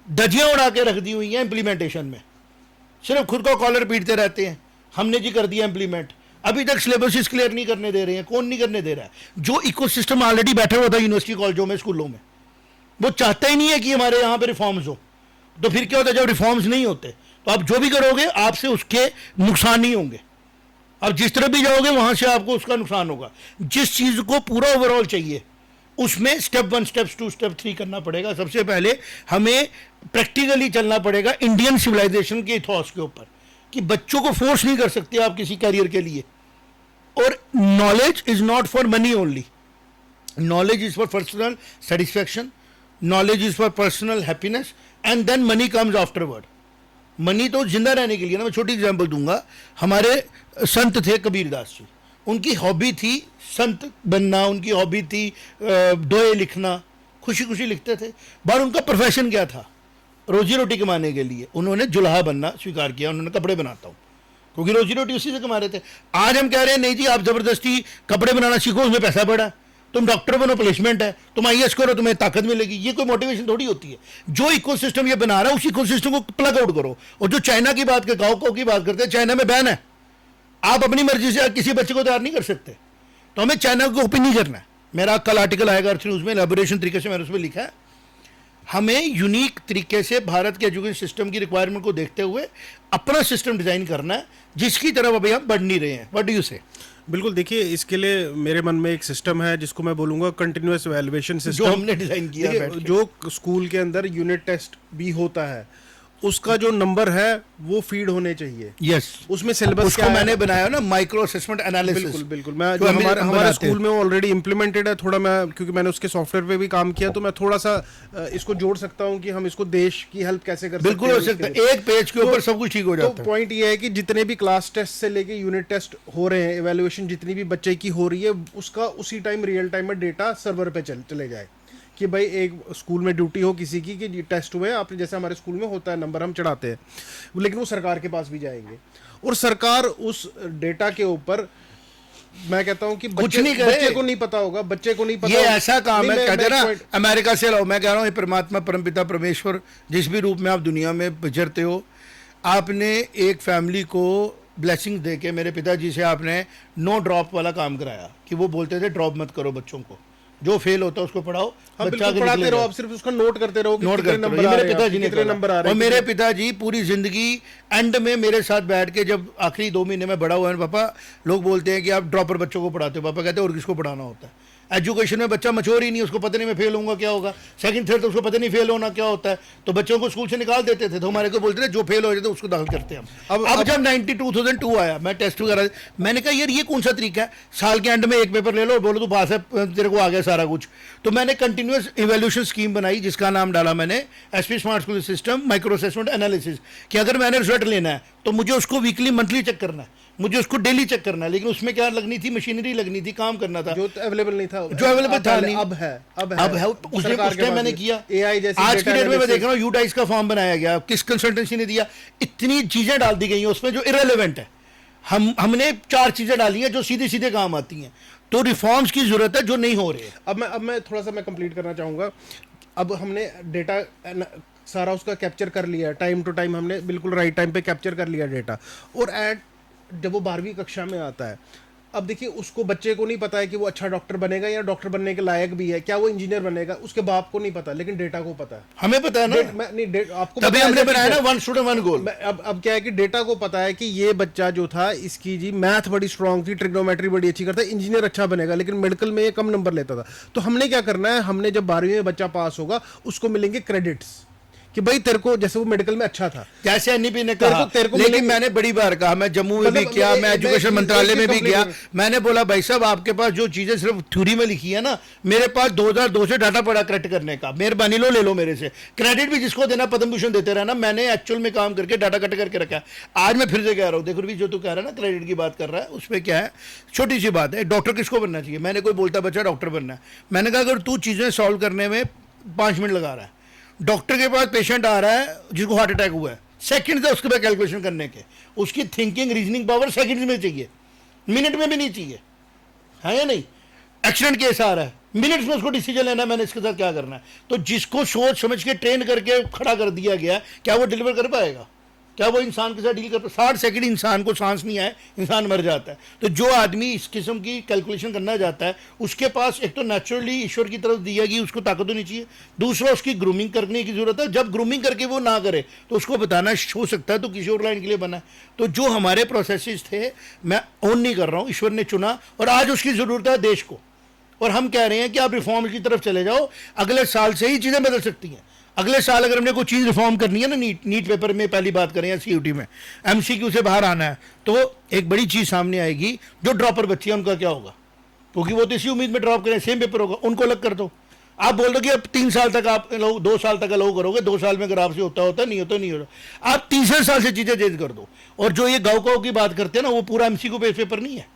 धज्जियां उड़ा के रख दी हुई हैं इम्प्लीमेंटेशन में, सिर्फ खुद को कॉलर पीटते रहते हैं, हमने जी कर दिया इम्प्लीमेंट। अभी तक सिलेबस क्लियर नहीं करने दे रहे हैं। कौन नहीं करने दे रहा है? जो इकोसिस्टम ऑलरेडी बैठा हुआ था यूनिवर्सिटी कॉलेजों में, स्कूलों में, वो चाहता ही नहीं है कि हमारे यहाँ पे रिफॉर्म्स हो। तो फिर क्या होता है, जब रिफॉर्म्स नहीं होते तो आप जो भी करोगे आपसे उसके नुकसान नहीं होंगे। अब जिस तरफ भी जाओगे वहां से आपको उसका नुकसान होगा। जिस चीज को पूरा ओवरऑल चाहिए उसमें स्टेप 1, स्टेप 2, स्टेप 3 करना पड़ेगा। सबसे पहले हमें प्रैक्टिकली चलना पड़ेगा इंडियन सिविलाइजेशन के इथॉस के ऊपर, कि बच्चों को फोर्स नहीं कर सकते आप किसी कैरियर के लिए। और knowledge is not for money only, knowledge is for personal satisfaction, knowledge is for personal happiness, and then money comes afterward. Money तो जिंदा रहने के लिए ना। मैं छोटी एग्जांपल दूंगा, हमारे संत थे कबीरदास जी, उनकी हॉबी थी संत बनना, उनकी हॉबी थी दोहे लिखना, खुशी खुशी लिखते थे। बार उनका प्रोफेशन क्या था, रोजी रोटी कमाने के लिए उन्होंने जुल्हा बनना स्वीकार किया, उन्होंने कपड़े बनाता हूँ, क्योंकि रोजी रोटी उसी से कमा रहे थे। आज हम कह रहे हैं नहीं जी आप जबरदस्ती कपड़े बनाना सीखो, उसमें पैसा बढ़ा, तुम डॉक्टर बनो प्लेसमेंट है, तुम आईएएस करो तुम्हें ताकत मिलेगी। ये कोई मोटिवेशन थोड़ी होती है। जो इकोसिस्टम ये बना रहा है उस इकोसिस्टम को प्लग आउट करो। और जो चाइना की बात काओ की बात करते हैं, चाइना में बैन है, आप अपनी मर्जी से किसी बच्चे को तैयार नहीं कर सकते। तो हमें चाइना को कॉपी नहीं करना है। मेरा कल आर्टिकल आएगा अर्थ न्यूज़ में, एलैबोरेशन तरीके से मैंने उसमें लिखा है, हमें यूनिक तरीके से भारत के एजुकेशन सिस्टम की रिक्वायरमेंट को देखते हुए अपना सिस्टम डिजाइन करना है, जिसकी तरफ अभी हम बढ़ नहीं रहे हैं। व्हाट डू यू से? बिल्कुल, देखिए इसके लिए मेरे मन में एक सिस्टम है जिसको मैं बोलूँगा कंटिन्यूअस वैल्यूएशन सिस्टम, जो हमने डिजाइन किया है बैठ के। जो स्कूल के अंदर यूनिट टेस्ट भी होता है, उसका जो नंबर है वो फीड होने चाहिए। यस, उसमें सिलेबस उसको मैंने बनाया ना, माइक्रो असेसमेंट एनालिसिस। बिल्कुल बिल्कुल, मैं जो हमारे स्कूल में ऑलरेडी इम्प्लीमेंटेड है। थोड़ा मैं क्योंकि मैंने उसके सॉफ्टवेयर पे भी काम किया, तो मैं थोड़ा सा इसको जोड़ सकता हूँ कि हम इसको देश की हेल्प कैसे कर सकते हैं। बिल्कुल हो सकता है, एक पेज के ऊपर सब कुछ ठीक हो जाता है। तो पॉइंट ये है कि जितने भी क्लास टेस्ट से लेके यूनिट टेस्ट हो रहे हैं, इवैल्यूएशन जितनी भी बच्चे की हो रही है, उसका उसी टाइम रियल टाइम में डेटा सर्वर पे चले जाए, कि भाई एक स्कूल में ड्यूटी हो किसी की कि टेस्ट हुए आपने, जैसे हमारे स्कूल में होता है नंबर हम चढ़ाते हैं, लेकिन वो सरकार के पास भी जाएंगे और सरकार उस डेटा के ऊपर, मैं कहता हूं कि बच्चे को नहीं पता होगा, बच्चे को नहीं पता। ये ऐसा काम है, कहते ना अमेरिका से लाओ। मैं कह रहा हूँ परमात्मा परमपिता परमेश्वर जिस भी रूप में आप दुनिया में विचरते हो, आपने एक फैमिली को ब्लेसिंग दे के, मेरे पिताजी से आपने नो ड्रॉप वाला काम कराया, कि वो बोलते थे ड्रॉप मत करो बच्चों को, जो फेल होता है उसको पढ़ाओ। हाँ, बच्चा पढ़ाते रहो, आप सिर्फ उसका नोट करते रहो कि कितने नंबर आ रहे हैं। मेरे पिताजी ने कितने नंबर आ रहे हैं, और मेरे पिताजी पूरी जिंदगी एंड में मेरे साथ बैठ के, जब आखिरी 2 महीने में बड़ा हुआ है, पापा लोग बोलते हैं कि आप ड्रॉपर बच्चों को पढ़ाते हो, पापा कहते हैं और किसको पढ़ाना होता है। एजुकेशन में बच्चा मच्योर ही नहीं, उसको पता नहीं मैं फेल होऊंगा क्या होगा, सेकंड थर्ड तो उसको पता नहीं फेल होना क्या होता है, तो बच्चों को स्कूल से निकाल देते थे। तो हमारे को बोलते थे जो फेल हो जाते उसको दाखिल करते हैं हम। अब जब 2002 आया, मैं टेस्ट वगैरह, मैंने कहा यार ये कौन सा तरीका है, साल के एंड में एक पेपर ले लो और बोलो तू पास है, तेरे को आ गया सारा कुछ। तो मैंने कंटिन्यूस इवैल्यूएशन स्कीम बनाई, जिसका नाम डाला मैंने SP smart school system micro assessment analysis, कि अगर मैंने रिजल्ट लेना है तो मुझे उसको वीकली मंथली चेक करना है, मुझे उसको डेली चेक करना है। लेकिन उसमें क्या लगनी थी, मशीनरी लगनी थी, काम करना था, जो अवेलेबल नहीं था, जो अवेलेबल था नहीं। अब है उस टाइम मैंने किया। एआई जैसे आज की डेट में मैं देख रहा हूँ यूडाइस का फॉर्म बनाया गया, किस कंसल्टेंसी ने दिया, इतनी चीजें डाल दी गई हैं उसमें जो इरेलेवेंट है। हमने 4 चीजें डाली हैं जो सीधे सीधे काम आती हैं। तो रिफॉर्म्स की जरूरत है जो नहीं हो रही है। अब मैं थोड़ा सा मैं कंप्लीट करना चाहूंगा। अब हमने डेटा सारा उसका कैप्चर कर लिया, टाइम टू टाइम हमने बिल्कुल राइट टाइम पे कैप्चर कर लिया डेटा। और जब वो 12वीं कक्षा में आता है, अब देखिए उसको, बच्चे को नहीं पता है कि वो अच्छा डॉक्टर बनेगा या डॉक्टर बनने के लायक भी है, क्या वो इंजीनियर बनेगा, उसके बाप को नहीं पता, लेकिन डेटा को पता है। हमें पता है ना, आपको तभी हमने बनाया ना 1 स्टूडेंट 1 गोल। अब क्या है कि डेटा को पता है कि ये बच्चा जो था, इसकी जी मैथ बड़ी स्ट्रांग थी, ट्रिग्नोमेट्री बड़ी अच्छी करता है, इंजीनियर अच्छा बनेगा, लेकिन मेडिकल में ये कम नंबर लेता था। तो हमने क्या करना है, हमने जब 12वीं में बच्चा पास होगा उसको मिलेंगे क्रेडिट्स, कि भाई तेरे को, जैसे वो मेडिकल में अच्छा था, जैसे एनईपी ने कहा, लेकिन मैंने बड़ी बार कहा, मैं जम्मू में भी किया, मैं एजुकेशन मंत्रालय में भी गया, मैंने बोला भाई साहब आपके पास जो चीजें सिर्फ थ्योरी में लिखी है ना, मेरे पास 2002 से डाटा पड़ा करेक्ट करने का, मेहरबानी लो ले लो मेरे से, क्रेडिट भी जिसको देना पद्म भूषण देते रहना, मैंने एक्चुअल में काम करके डाटा कट करके रखा। आज मैं फिर से कह रहा हूँ, देखो भी जो तू कह रहा है ना क्रेडिट की बात कर रहा है, उसमें क्या है, छोटी सी बात है, डॉक्टर किसको बनना चाहिए। मैंने कोई बोलता बच्चा डॉक्टर बनना है, मैंने कहा अगर तू चीजें सॉल्व करने में 5 मिनट लगा रहा है, डॉक्टर के पास पेशेंट आ रहा है जिसको हार्ट अटैक हुआ है, सेकंड से उसके बाद कैलकुलेशन करने के, उसकी थिंकिंग रीजनिंग पावर सेकंड में चाहिए, मिनट में भी नहीं चाहिए, है या नहीं। एक्सीडेंट केस आ रहा है, मिनट्स में उसको डिसीजन लेना है, मैंने इसके साथ क्या करना है। तो जिसको सोच समझ के ट्रेन करके खड़ा कर दिया गया, क्या वो डिलीवर कर पाएगा? क्या वो इंसान के साथ डील करता? 60 सेकंड इंसान को सांस नहीं आए, इंसान मर जाता है। तो जो आदमी इस किस्म की कैलकुलेशन करना चाहता है, उसके पास एक तो नेचुरली ईश्वर की तरफ दिया कि उसको ताकत होनी चाहिए, दूसरा उसकी ग्रूमिंग करने की जरूरत है। जब ग्रूमिंग करके वो ना करे तो उसको बताना हो सकता है तो किसी और लाइन के लिए बना है। तो जो हमारे प्रोसेसेस थे, मैं ओन नहीं कर रहा हूँ, ईश्वर ने चुना और आज उसकी ज़रूरत है देश को। और हम कह रहे हैं कि आप रिफॉर्म की तरफ चले जाओ, अगले साल से ही चीज़ें बदल सकती हैं। अगले साल अगर हमने कोई चीज़ रिफॉर्म करनी है ना, नीट पेपर में पहली बात करें या सीयूटी में एमसीक्यू से बाहर आना है, तो एक बड़ी चीज़ सामने आएगी, जो ड्रॉपर बच्चे हैं उनका क्या होगा, क्योंकि वो तो इसी उम्मीद में ड्रॉप करें, सेम पेपर होगा, उनको अलग कर दो। आप बोल दो कि अब 3 साल तक आप 2 साल तक अलाउ करोगे, 2 साल में अगर आपसे होता नहीं होता, आप तीसरे साल से चीज़ें चेंज कर दो। और जो ये गाँव की बात करते हैं ना, वो पूरा एमसीक्यू बेस पेपर नहीं है,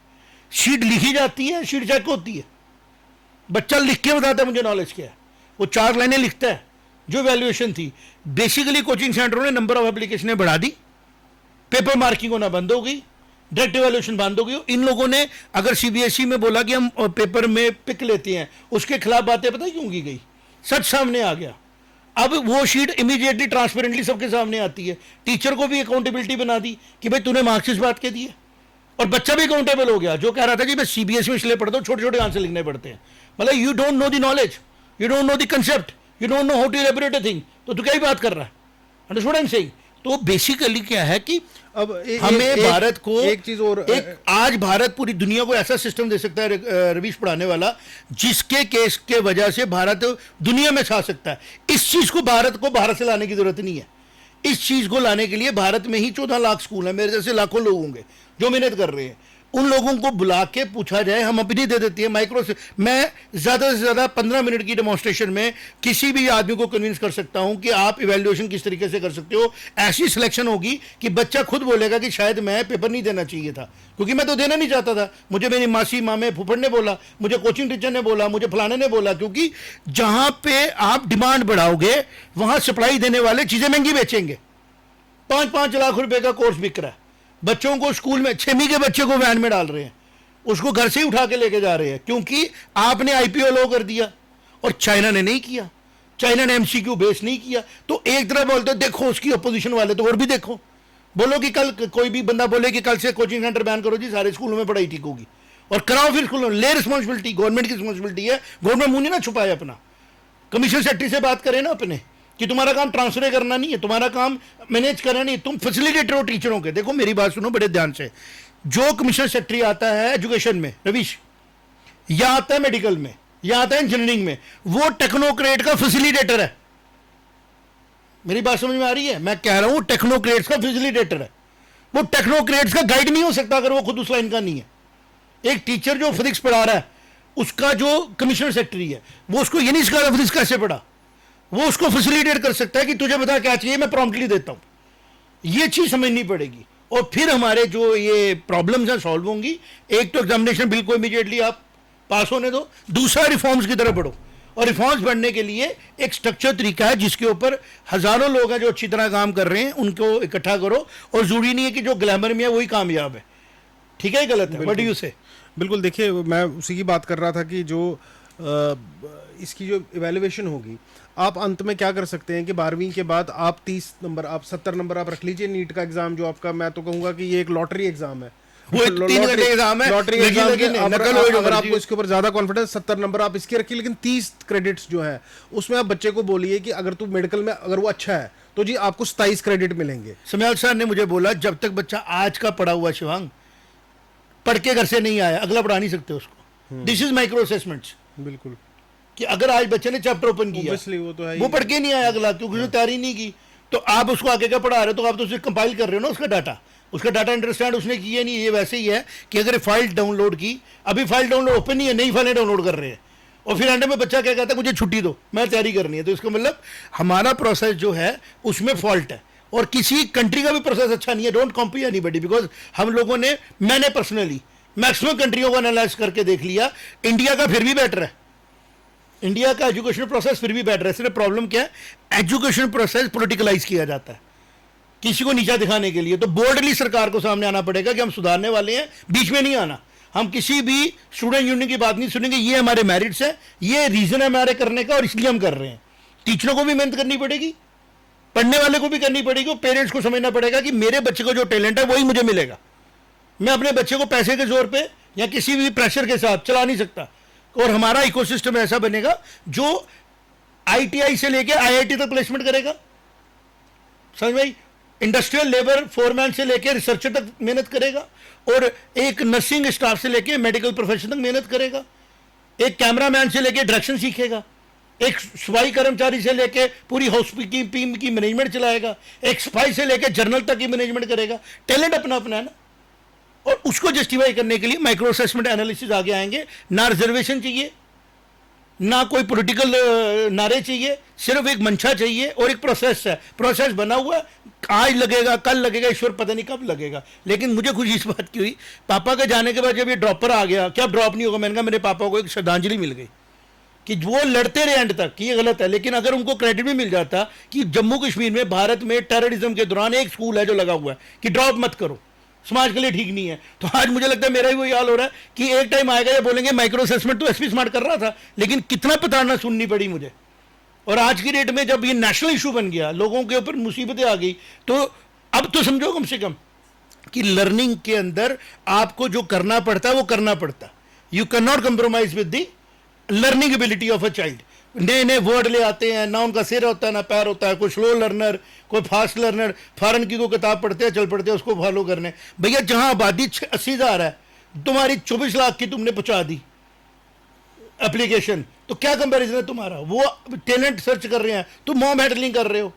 शीट लिखी जाती है, शीट चेक होती है, बच्चा लिख के बताता है मुझे नॉलेज क्या है, वो 4 लाइनें लिखता है। जो वैल्यूएशन थी, बेसिकली कोचिंग सेंटरों ने नंबर ऑफ एप्लीकेशनें बढ़ा दी, पेपर मार्किंग होना बंद हो गई, डायरेक्ट इवैल्यूएशन बंद हो गई। इन लोगों ने अगर सीबीएसई में बोला कि हम पेपर में पिक लेते हैं, उसके खिलाफ बातें पता क्यों की गई? सच सामने आ गया। अब वो शीट इमीडिएटली ट्रांसपेरेंटली सबके सामने आती है। टीचर को भी अकाउंटेबिलिटी बना दी कि भाई तूने मार्क्स इस बात के दिए, और बच्चा भी अकाउंटेबल हो गया। जो कह रहा था कि मैं सीबीएसई में इसलिए पढ़ता हूँ, छोटे छोटे आंसर लिखने पड़ते हैं, मतलब you don't know the knowledge, you don't know the concept, you don't know how to elaborate a thing, तो तू क्या ही बात कर रहा है? Understood I am saying? तो बेसिकली क्या है कि अब हमें भारत को एक चीज और, आज भारत पूरी दुनिया को ऐसा सिस्टम दे सकता है रवीश पढ़ाने वाला, जिसके केस के वजह से भारत दुनिया में छा सकता है। इस चीज को भारत से लाने की जरूरत नहीं है। इस चीज को लाने के लिए भारत में ही 14 लाख स्कूल है, मेरे जैसे लाखों लोग होंगे जो मेहनत कर रहे हैं। उन लोगों को बुला के पूछा जाए, हम अपनी दे देती है माइक्रो से। मैं ज़्यादा से ज़्यादा 15 मिनट की डेमोन्स्ट्रेशन में किसी भी आदमी को कन्विंस कर सकता हूं कि आप इवैल्यूएशन किस तरीके से कर सकते हो। ऐसी सिलेक्शन होगी कि बच्चा खुद बोलेगा कि शायद मैं पेपर नहीं देना चाहिए था, क्योंकि मैं तो देना नहीं चाहता था, मुझे मेरी मासी मामे फुफड़ ने बोला, मुझे कोचिंग टीचर ने बोला, मुझे फलाने ने बोला। क्योंकि जहां पे आप डिमांड बढ़ाओगे, वहां सप्लाई देने वाले चीज़ें महंगी बेचेंगे। 5-5 लाख रुपए का कोर्स बिक रहा है, बच्चों को स्कूल में 6वीं के बच्चे को वैन में डाल रहे हैं, उसको घर से ही उठा के लेके जा रहे हैं, क्योंकि आपने आईपीओ लो कर दिया और चाइना ने नहीं किया। चाइना ने एमसीक्यू बेस नहीं किया। तो एक तरह बोलते देखो उसकी अपोजिशन वाले, तो और भी देखो, बोलो कि कल कोई भी बंदा बोले कि कल से कोचिंग सेंटर बैन करो जी, सारे स्कूलों में पढ़ाई ठीक होगी, और कराओ फिर स्कूलों में। ले रिस्पॉन्सिबिलिटी, गवर्नमेंट की रिस्पॉन्सिबिलिटी है, गवर्नमेंट मुंह नहीं ना छुपाए अपना। कमीशन सेक्रेटरी से बात करें ना अपने, कि तुम्हारा काम ट्रांसफर करना नहीं है, तुम्हारा काम मैनेज करना नहीं है, तुम फैसिलिटेटर हो टीचरों के। देखो मेरी बात सुनो बड़े ध्यान से, जो कमिश्नर सेक्रेटरी आता है एजुकेशन में रवीश, या आता है मेडिकल में, या आता है इंजीनियरिंग में, वो टेक्नोक्रेट का फैसिलिटेटर है। मेरी बात समझ में आ रही है? मैं कह रहा हूं टेक्नोक्रेट्स का फैसिलिटेटर है। वो टेक्नोक्रेट्स का गाइड नहीं हो सकता अगर वो खुद उस लाइन का नहीं है। एक टीचर जो फिजिक्स पढ़ा रहा है, उसका जो कमिश्नर सेक्रेटरी है, वो उसको ये नहीं सिखा रहा फिजिक्स कैसे पढ़ा, वो उसको फैसिलिटेट कर सकता है कि तुझे बता क्या चाहिए, मैं प्रॉम्प्टली देता हूं। ये चीज समझनी पड़ेगी, और फिर हमारे जो ये प्रॉब्लम्स हैं सॉल्व होंगी। एक तो एग्जामिनेशन बिल को इमीडिएटली आप पास होने दो, दूसरा रिफॉर्म्स की तरफ बढ़ो। और रिफॉर्म्स बढ़ने के लिए एक स्ट्रक्चर तरीका है, जिसके ऊपर हजारों लोग हैं जो अच्छी तरह काम कर रहे हैं, उनको इकट्ठा करो। और जरूरी नहीं है कि जो ग्लैमर में है वही कामयाब है, ठीक है, गलत है। व्हाट डू यू से? बिल्कुल, देखिए मैं उसी की बात कर रहा था कि जो इसकी जो इवैल्यूएशन होगी, आप अंत में क्या कर सकते हैं कि 12वीं के बाद आप 30 नंबर, आप 70 नंबर आप रख लीजिए। नीट का एग्जाम जो आपका, मैं तो कहूंगा कि ये एक लॉटरी एग्जाम है, वो 3 घंटे एग्जाम है, लॉटरी एग्जाम। अगर आपको इसके ऊपर ज्यादा कॉन्फिडेंस, 70 नंबर आप इसके रखिए, लेकिन 30 क्रेडिट्स जो है उसमें आप बच्चे को बोलिए कि अगर तू मेडिकल में अगर वो अच्छा है तो जी आपको 27 क्रेडिट मिलेंगे। समयाल सर ने मुझे बोला जब तक बच्चा आज का पढ़ा हुआ शिवांग पढ़ के घर से नहीं आया, अगला पढ़ा नहीं सकते उसको। This is micro assessments. बिल्कुल, कि अगर आज बच्चे ने चैप्टर ओपन किया, वो तो है, वो पढ़ के नहीं आया अगला, क्योंकि उसने तैयारी नहीं की, तो आप उसको आगे का पढ़ा रहे हो, तो आप तो उसे कंपाइल कर रहे हो ना उसका डाटा अंडरस्टैंड उसने किया नहीं। ये वैसे ही है कि अगर फाइल डाउनलोड की, अभी फाइल डाउनलोड ओपन नहीं है, नई फाइलें डाउनलोड कर रहे हैं, और फिर एंड में बच्चा क्या कहता है मुझे छुट्टी दो, मैं तैयारी करनी है। तो इसका मतलब हमारा प्रोसेस जो है उसमें फॉल्ट है, और किसी कंट्री का भी प्रोसेस अच्छा नहीं है। डोंट कॉम्पेयर एनीबॉडी, बिकॉज हम लोगों ने, मैंने पर्सनली मैक्सिमम कंट्रियों को एनालाइज करके देख लिया, इंडिया का फिर भी बेटर है, इंडिया का एजुकेशन प्रोसेस फिर भी बेटर है। सिर्फ प्रॉब्लम क्या है, एजुकेशन प्रोसेस पॉलिटिकलाइज किया जाता है किसी को नीचा दिखाने के लिए। तो बोल्डली सरकार को सामने आना पड़ेगा कि हम सुधारने वाले हैं, बीच में नहीं आना। हम किसी भी स्टूडेंट यूनियन की बात नहीं सुनेंगे, ये हमारे मेरिट्स है, ये रीजन है हमारे करने का, और इसलिए हम कर रहे हैं। टीचरों को भी मेहनत करनी पड़ेगी, पढ़ने वाले को भी करनी पड़ेगी, पेरेंट्स को समझना पड़ेगा कि मेरे बच्चे को जो टैलेंट है वही मुझे मिलेगा। मैं अपने बच्चे को पैसे के जोर पे या किसी भी प्रेशर के साथ चला नहीं सकता। और हमारा इकोसिस्टम ऐसा बनेगा जो आईटीआई से लेके आईआईटी तक प्लेसमेंट करेगा, समझ भाई, इंडस्ट्रियल लेबर फोरमैन से लेके रिसर्चर तक मेहनत करेगा, और एक नर्सिंग स्टाफ से लेके मेडिकल प्रोफेशन तक मेहनत करेगा, एक कैमरामैन से लेके डायरेक्शन सीखेगा, एक सफाई कर्मचारी से लेके पूरी हाउसकीपिंग की मैनेजमेंट चलाएगा, एक सफाई से लेके जर्नल तक की मैनेजमेंट करेगा। टैलेंट अपना अपना है ना, और उसको जस्टिफाई करने के लिए माइक्रो असेसमेंट एनालिसिस आगे आएंगे। ना रिजर्वेशन चाहिए, ना कोई पॉलिटिकल नारे चाहिए, सिर्फ एक मंशा चाहिए और एक प्रोसेस है। प्रोसेस बना हुआ है, आज लगेगा कल लगेगा, ईश्वर पता नहीं कब लगेगा। लेकिन मुझे खुशी इस बात की हुई, पापा के जाने के बाद जब ये ड्रॉपर आ गया, क्या ड्रॉप नहीं होगा, मैंने कहा मेरे पापा को एक श्रद्धांजलि मिल गई कि वो लड़ते रहे एंड तक कि ये गलत है। लेकिन अगर उनको क्रेडिट भी मिल जाता कि जम्मू कश्मीर में भारत में टेररिज्म के दौरान एक स्कूल है जो लगा हुआ है कि ड्रॉप मत करो, समाज के लिए ठीक नहीं है, तो आज मुझे लगता है मेरा ही वही हाल हो रहा है कि एक टाइम आएगा ये बोलेंगे माइक्रो असेसमेंट तो एसपी स्मार्ट कर रहा था, लेकिन कितना प्रताड़ना सुननी पड़ी मुझे। और आज की डेट में जब ये नेशनल इशू बन गया, लोगों के ऊपर मुसीबतें आ गई, तो अब तो समझो कम से कम कि लर्निंग के अंदर आपको जो करना पड़ता है वो करना पड़ता है। You can not compromise with the learning ability of a child. नए नए वर्ड ले आते हैं, ना उनका सिर होता है ना पैर होता है, कोई स्लो लर्नर कोई फास्ट लर्नर, फॉरन की कोई किताब पढ़ते हैं चल पढ़ते हैं उसको फॉलो करने। भैया जहां आबादी 80,000 है, तुम्हारी 24 लाख की तुमने पहुंचा दी एप्लीकेशन, तो क्या कंपैरिजन है तुम्हारा? वो टैलेंट सर्च कर रहे हैं, तुम मॉम हैंडलिंग कर रहे हो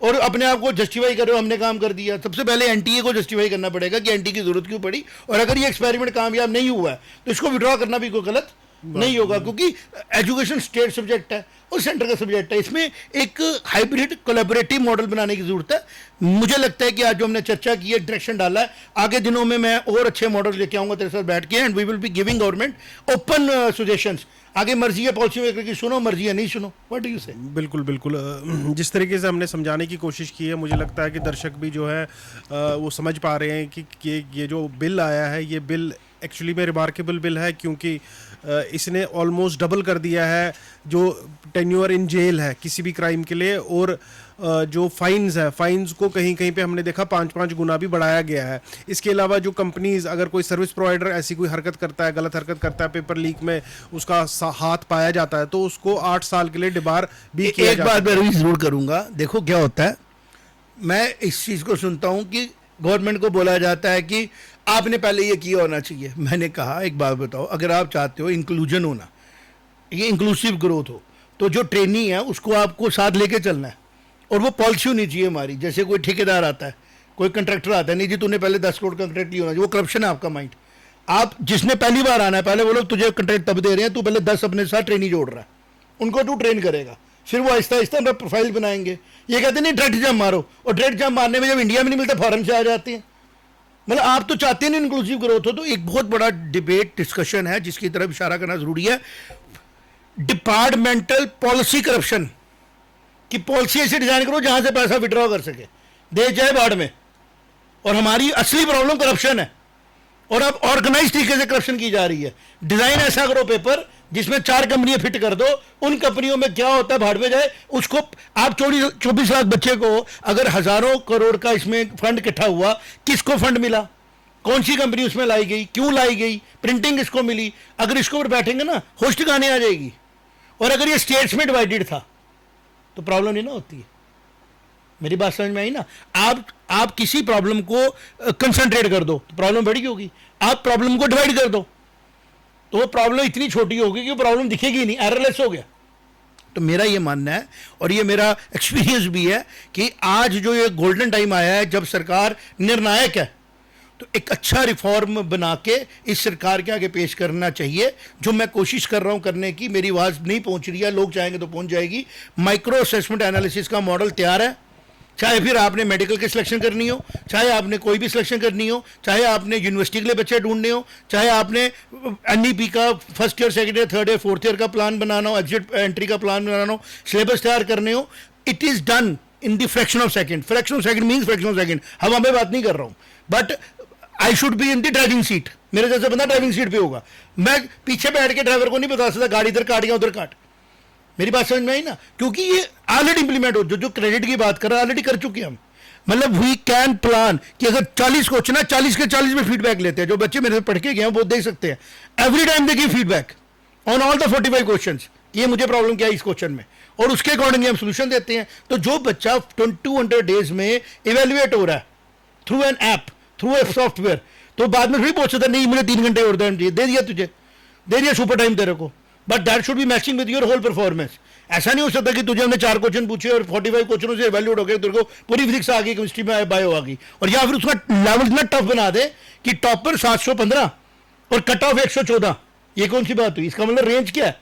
और अपने आप को जस्टिफाई कर रहे हो, हमने काम कर दिया। सबसे पहले एनटीए को जस्टिफाई करना पड़ेगा कि एनटीए की जरूरत क्यों पड़ी, और अगर ये एक्सपेरिमेंट कामयाब नहीं हुआ है तो इसको विड्रॉ करना भी कोई गलत नहीं होगा, क्योंकि एजुकेशन स्टेट सब्जेक्ट है और सेंटर का सब्जेक्ट है। इसमें एक हाइब्रिड कोलैबोरेटिव मॉडल बनाने की जरूरत है। मुझे लगता है कि आज जो हमने चर्चा की है, डायरेक्शन डाला है, आगे दिनों में मैं और अच्छे मॉडल लेके आऊंगा तेरे साथ बैठ के, and we will be giving government open suggestions. आगे मर्जी है पॉलिसी मेकर की, सुनो, मर्जी है नहीं सुनो, व्हाट डू यू से? बिल्कुल बिल्कुल। जिस तरीके से हमने समझाने की कोशिश की है, मुझे लगता है कि दर्शक भी जो है वो समझ पा रहे हैं कि ये जो बिल आया है, ये बिल एक्चुअली में रिमार्केबल बिल है, क्योंकि इसने ऑलमोस्ट डबल कर दिया है जो टेन्योर इन जेल है किसी भी क्राइम के लिए, और जो फाइन्स है, फाइन्स को कहीं कहीं पे हमने देखा 5-5 गुना भी बढ़ाया गया है। इसके अलावा जो कंपनीज, अगर कोई सर्विस प्रोवाइडर ऐसी कोई हरकत करता है, गलत हरकत करता है, पेपर लीक में उसका हाथ पाया जाता है, तो उसको 8 साल के लिए डिबार भी किया एक बात मैं जरूर करूंगा। देखो क्या होता है, मैं इस चीज़ को सुनता हूं कि गवर्नमेंट को बोला जाता है कि आपने पहले ये किया होना चाहिए। मैंने कहा एक बात बताओ, अगर आप चाहते हो इंक्लूजन होना, ये इंक्लूसिव ग्रोथ हो, तो जो ट्रेनी है उसको आपको साथ लेके चलना है, और वो पॉलिसी होनी चाहिए हमारी। जैसे कोई ठेकेदार आता है, कोई कंट्रैक्टर आता है, नहीं जी तूने पहले 10 करोड़ कंट्रैक्ट लिया होना चाहिए, वो करप्शन है आपका माइंड। आप जिसने पहली बार आना है, पहले वो लोग तुझे कंट्रैक्ट तब दे रहे हैं, तू पहले 10 अपने साथ ट्रेनी जोड़ रहा है, उनको तू ट्रेन करेगा, फिर वो आहिस्ता आहिस्ता अपना प्रोफाइल बनाएंगे। ये कहते नहीं डायरेक्ट जंप मारो, और डायरेक्ट जंप मारने में जब इंडिया में नहीं मिलता फॉरेन से आ जाते हैं। मतलब आप तो चाहते हैं इंक्लूसिव ग्रोथ हो, तो एक बहुत बड़ा डिबेट डिस्कशन है जिसकी तरफ इशारा करना जरूरी है। डिपार्टमेंटल पॉलिसी करप्शन की पॉलिसी ऐसे डिजाइन करो जहां से पैसा विड्रॉ कर सके, देश जाए बाढ़ में। और हमारी असली प्रॉब्लम करप्शन है, और अब ऑर्गेनाइज तरीके से करप्शन की जा रही है। डिजाइन ऐसा करो पेपर जिसमें 4 कंपनियां फिट कर दो, उन कंपनियों में क्या होता है भाड़ में जाए, उसको आप 24 लाख बच्चे को अगर हजारों करोड़ का इसमें फंड इकट्ठा हुआ, किसको फंड मिला, कौन सी कंपनी उसमें लाई गई, क्यों लाई गई, प्रिंटिंग किसको मिली, अगर इसको ऊपर बैठेंगे ना होस्ट गाने आ जाएगी। और अगर ये स्टेट्स में डिवाइडेड था तो प्रॉब्लम नहीं ना होती है। मेरी बात समझ में आई ना? आप किसी प्रॉब्लम को कंसंट्रेट कर दो तो प्रॉब्लम बड़ी होगी, आप प्रॉब्लम को डिवाइड कर दो तो वो प्रॉब्लम इतनी छोटी होगी कि वो प्रॉब्लम दिखेगी ही नहीं, एररलेस हो गया। तो मेरा ये मानना है, और ये मेरा एक्सपीरियंस भी है, कि आज जो ये गोल्डन टाइम आया है जब सरकार निर्णायक है, तो एक अच्छा रिफॉर्म बना के इस सरकार के आगे पेश करना चाहिए, जो मैं कोशिश कर रहा हूं करने की। मेरी आवाज़ नहीं पहुंच रही है, लोग चाहेंगे तो पहुंच जाएगी। माइक्रो असेसमेंट एनालिसिस का मॉडल तैयार है, चाहे फिर आपने मेडिकल की सिलेक्शन करनी हो, चाहे आपने कोई भी सिलेक्शन करनी हो, चाहे आपने यूनिवर्सिटी के लिए बच्चे ढूंढने हो, चाहे आपने एनईपी का first year, second year, third year, fourth year का प्लान बनाना हो, एग्जिट एंट्री का प्लान बनाना हो, सिलेबस तैयार करने हो, it is done in the fraction of second. Fraction of second means fraction of second, हवा में बात नहीं कर रहा हूँ, but I should be in the driving seat. मेरे जैसे बंदा ड्राइविंग सीट पे होगा, मैं पीछे बैठ के ड्राइवर को नहीं बता सकता गाड़ी इधर काट या उधर काट। मेरी बात समझ में आई ना, क्योंकि ये ऑलरेडी इंप्लीमेंट हो, जो क्रेडिट की बात कर रहा है ऑलरेडी कर चुके हैं हम। मतलब वी कैन प्लान कि अगर 40 क्वेश्चन है 40 के 40 में फीडबैक लेते हैं, जो बच्चे मेरे से पढ़ के गए हैं वो देख सकते हैं, every time they give feedback on all the 45 question, ये मुझे प्रॉब्लम क्या है इस क्वेश्चन में, और उसके अकॉर्डिंग हम सोल्यूशन देते हैं। तो जो बच्चा 200 डेज में इवेल्युएट हो रहा है through an app, through a software, तो बाद में फिर पूछता नहीं मुझे 3 घंटे और टाइम चाहिए, दे दिया तुझे, दे दिया सुपर टाइम तेरे को, but that should be matching with your whole performance. ऐसा नहीं हो सकता कि तुझे हमने 4 क्वेश्चन पूछे और 45 क्वेश्चनों से इवैल्यूएट हो गए, तेरे को पूरी फिजिक्स आ गई, केमिस्ट्री में बायो आ गई, और या फिर उसका लेवल इतना टफ बना दे कि टॉपर 715 और कट ऑफ 114। ये कौन सी बात हुई? इसका मतलब रेंज क्या है?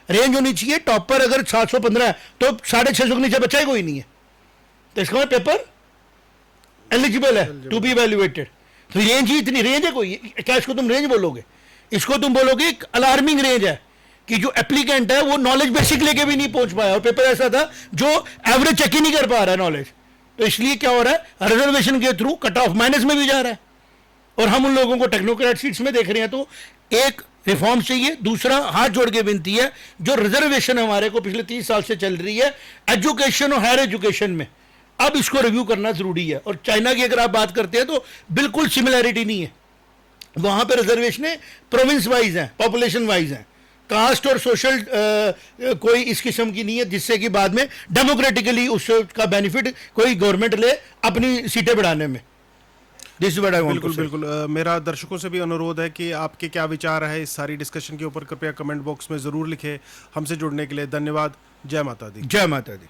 रेंज होनी चाहिए, टॉपर अगर 715 है तो 650 के नीचे बच्चा ही कोई नहीं है, तो इसका मतलब पेपर एलिजिबल है टू बी इवैल्यूएटेड। तो रेंज ही इतनी रेंज है कोई, क्या इसको तुम रेंज बोलोगे? इसको तुम बोलोगे अलार्मिंग रेंज है कि जो एप्लीकेंट है वो नॉलेज बेसिक लेके भी नहीं पहुंच पाया, और पेपर ऐसा था जो एवरेज चेक ही नहीं कर पा रहा है नॉलेज। तो इसलिए क्या हो रहा है, रिजर्वेशन के थ्रू कट ऑफ माइनस में भी जा रहा है, और हम उन लोगों को टेक्नोक्रेट सीट्स में देख रहे हैं। तो एक रिफॉर्म चाहिए, दूसरा हाथ जोड़ के विनती है, जो रिजर्वेशन हमारे को पिछले 30 साल से चल रही है एजुकेशन और हायर एजुकेशन में, अब इसको रिव्यू करना जरूरी है। और चाइना की अगर आप बात करते हैं तो बिल्कुल सिमिलैरिटी नहीं है, वहां पर रिजर्वेशन प्रोविंस वाइज है, पॉपुलेशन वाइज है, कास्ट और सोशल कोई इस किस्म की नहीं है जिससे कि बाद में डेमोक्रेटिकली उसका बेनिफिट कोई गवर्नमेंट ले अपनी सीटें बढ़ाने में। This what I want to बिल्कुल से। बिल्कुल मेरा दर्शकों से भी अनुरोध है कि आपके क्या विचार है इस सारी डिस्कशन के ऊपर, कृपया कमेंट बॉक्स में ज़रूर लिखें। हमसे जुड़ने के लिए धन्यवाद। जय माता दी। जय माता दी।